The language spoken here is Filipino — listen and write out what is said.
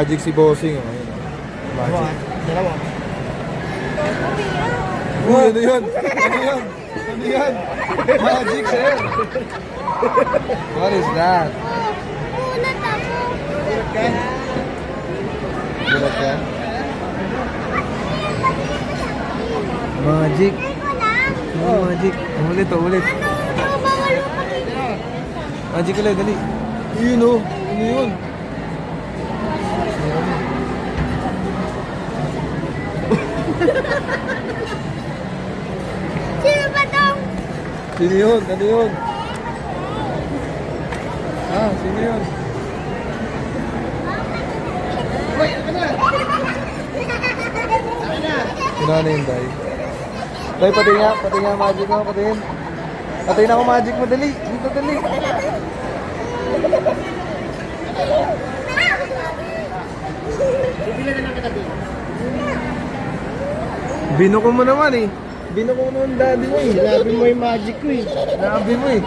Magic si Bossing. Oh. Ayun, oh. Magic. Dalawa. Uy, ano yun? Ano yun? Ano yan? Magic, sir. What is that? Ulat ako. Gulat ka? Magic. Eko lang. Oh, magic. Ulit, ulit. Ano? Bawal mo pakita. Magic ulit, dali. Yun, oh. Ano yun? Sino ba tong? Sino yun? Ano yun? Ah, sino yun? Sino na yun, Day? Day, pati nga magic mo, patiin. Patiin ako magic mo, dali. Dito, dali. Binuko mo naman eh. Binuko mo naman daddy mo eh. Sinabi mo yung magic ko eh. Sinabi mo eh.